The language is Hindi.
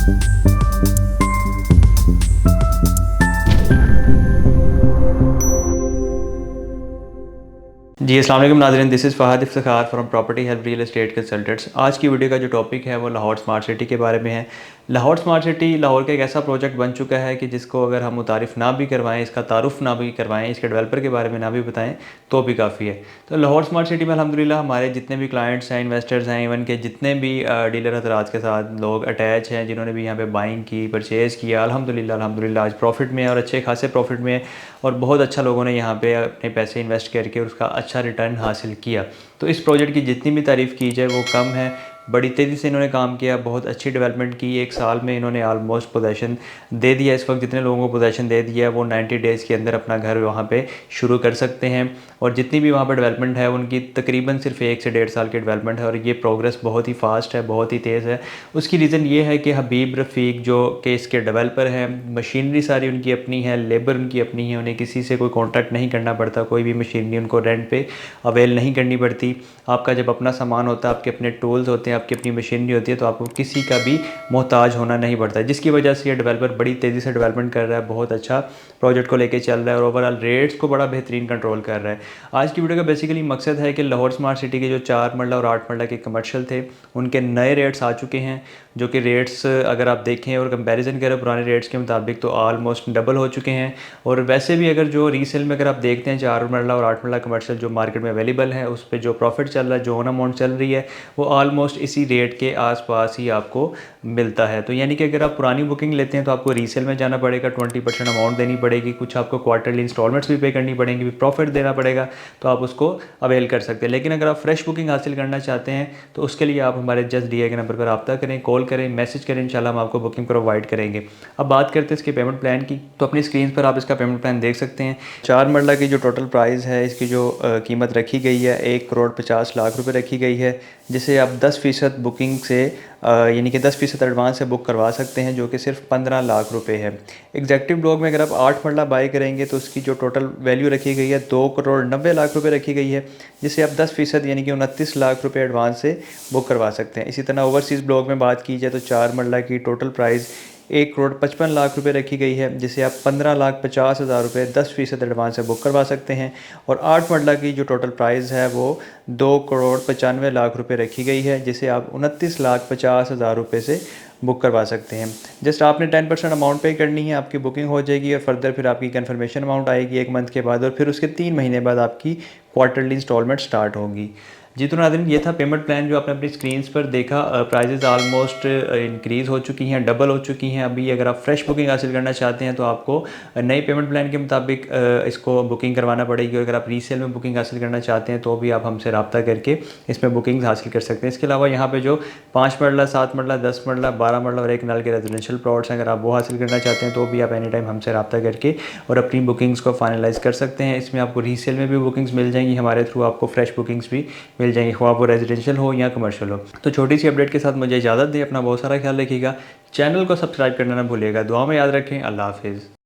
जी अस्सलाम वालेकुम नाज़रीन, this is Fahd Iftikhar from property help real estate consultants. आज की वीडियो का जो टॉपिक है वो लाहौर स्मार्ट सिटी के बारे में है। लाहौर स्मार्ट सिटी लाहौर का एक ऐसा प्रोजेक्ट बन चुका है कि जिसको अगर हम मुतारिफ़ ना भी करवाएं, इसका तारुफ़ ना भी करवाएं, इसके डेवलपर के बारे में ना भी बताएं तो भी काफ़ी है। तो लाहौर स्मार्ट सिटी में अल्हम्दुलिल्लाह हमारे जितने भी क्लाइंट्स हैं, इन्वेस्टर्स हैं, इवन के जितने भी डीलर हज़रात के साथ लोग अटैच हैं, जिन्होंने भी यहाँ पर बाइंग की, परचेज़ किया, अल्हम्दुलिल्लाह आज प्रॉफिट में है और अच्छे खासे प्रॉफिट में है और बहुत अच्छा लोगों ने यहाँ पे अपने पैसे इन्वेस्ट करके उसका अच्छा रिटर्न हासिल किया। तो इस प्रोजेक्ट की जितनी भी तारीफ़ की जाए वो कम है। बड़ी तेज़ी से इन्होंने काम किया, बहुत अच्छी डेवलपमेंट की। एक साल में इन्होंने ऑलमोस्ट पोजेसन दे दिया। इस वक्त जितने लोगों को पोजेसन दे दिया है वो 90 डेज़ के अंदर अपना घर वहाँ पे शुरू कर सकते हैं। और जितनी भी वहाँ पर डेवलपमेंट है उनकी तकरीबन सिर्फ 1 से 1.5 साल की डेवलपमेंट है और ये प्रोग्रेस बहुत ही फास्ट है, बहुत ही तेज़ है। उसकी रीज़न ये है कि हबीब रफ़ीक जो कि इसके डेवलपर हैं, मशीनरी सारी उनकी अपनी है, लेबर उनकी अपनी है, उन्हें किसी से कोई कॉन्ट्रैक्ट नहीं करना पड़ता, कोई भी मशीनरी उनको रेंट पे अवेल नहीं करनी पड़ती। आपका जब अपना सामान होता है, आपके अपने टूल्स होते हैं, आपकी अपनी मशीनरी होती है, तो आपको किसी का भी मोहताज होना नहीं पड़ता, जिसकी वजह से ये डेवलपर बड़ी तेज़ी से डेवलपमेंट कर रहा है, बहुत अच्छा प्रोजेक्ट को लेके चल रहा है और ओवरऑल रेट्स को बड़ा बेहतरीन कंट्रोल कर रहा है। आज की वीडियो का बेसिकली मकसद है कि लाहौर स्मार्ट सिटी के जो 4 मरला और 8 मरला के कमर्शियल थे उनके नए रेट्स आ चुके हैं, जो कि रेट्स अगर आप देखें और कंपैरिजन करें पुराने रेट्स के मुताबिक तो ऑलमोस्ट डबल हो चुके हैं। और वैसे भी अगर जो रीसेल में अगर आप देखते हैं 4 मरला और 8 मरला कमर्शियल जो मार्केट में अवेलेबल है उस पर जो प्रॉफिट चल रहा है, जो ऑन अमाउंट चल रही है वो ऑलमोस्ट इसी रेट के आसपास ही आपको मिलता है। तो यानी कि अगर आप पुरानी बुकिंग लेते हैं तो आपको रीसेल में जाना पड़ेगा, 20% अमाउंट देनी पड़ेगी, कुछ आपको क्वार्टरली इंस्टॉलमेंट्स भी पे करनी पड़ेंगी, भी प्रॉफिट देना पड़ेगा, तो आप उसको अवेल कर सकते हैं। लेकिन अगर आप फ्रेश बुकिंग हासिल करना चाहते हैं तो उसके लिए आप हमारे जस्ट दिए गए नंबर पर रब्ता करें, कॉल करें, मैसेज करें, इंशाल्लाह हम आपको बुकिंग प्रोवाइड करेंगे। अब बात करते हैं इसके पेमेंट प्लान की। तो अपनी स्क्रीन पर आप इसका पेमेंट प्लान देख सकते हैं। 4 मरला की जो टोटल प्राइस है, इसकी जो कीमत रखी गई है 1,50,00,000 रुपये रखी गई है, जिसे आप 10% बुकिंग से यानी कि 10% एडवांस से बुक करवा सकते हैं, जो कि सिर्फ 15 लाख रुपए है। एग्जैक्टिव ब्लॉक में अगर आप 8 मरला बाई करेंगे तो उसकी जो टोटल वैल्यू रखी गई है 2,90,00,000 रुपये रखी गई है, जिसे आप 10% यानी कि 29 लाख रुपये एडवांस से बुक करवा सकते हैं। इसी तरह ओवरसीज़ ब्लॉक में बात की जाए तो 4 मरला की टोटल प्राइस 1,55,00,000 रुपये रखी गई है, जिसे आप 15,50,000 रुपये 10% एडवांस से बुक करवा सकते हैं। और 8 मरला की जो टोटल प्राइस है वो 2,95,00,000 रुपये रखी गई है, जिसे आप 29,50,000 रुपये से बुक करवा सकते हैं। जस्ट आपने 10% अमाउंट पे करनी है, आपकी बुकिंग हो जाएगी और फर्दर फिर आपकी कन्फर्मेशन अमाउंट आएगी 1 मंथ के बाद और फिर उसके 3 महीने बाद आपकी क्वार्टरली इंस्टॉलमेंट स्टार्ट होगी। जी तो नाज़रीन, ये था पेमेंट प्लान जो आपने अपनी स्क्रीन्स पर देखा। प्राइजेज़ ऑलमोस्ट इंक्रीज़ हो चुकी हैं, डबल हो चुकी हैं। अभी अगर आप फ्रेश बुकिंग हासिल करना चाहते हैं तो आपको नई पेमेंट प्लान के मुताबिक इसको बुकिंग करवाना पड़ेगी। और अगर आप रीसेल में बुकिंग हासिल करना चाहते हैं तो भी आप हमसे रब्ता करके इसमें बुकिंग हासिल कर सकते हैं। इसके अलावा यहाँ पे जो 5 मरला, 7 मरला, 10 मरला, 12 मरला और 1 नाल के रेजिडेंशियल प्लॉट्स हैं, अगर आप वो हासिल करना चाहते हैं तो भी आप एनी टाइम हमसे रब्ता करके और अपनी बुकिंग्स को फाइनलाइज़ कर सकते हैं। इसमें आपको रीसेल में भी बुकिंग्स मिल जाएंगी हमारे थ्रू, आपको फ्रेश बुकिंग्स भी मिल जाएंगी, ख्वाह वो रेजिडेंशियल हो या कमर्शियल हो। तो छोटी सी अपडेट के साथ मुझे इजाज़त दें। अपना बहुत सारा ख्याल रखिएगा, चैनल को सब्सक्राइब करना ना भूलिएगा। दुआ में याद रखें। अल्लाह हाफिज़।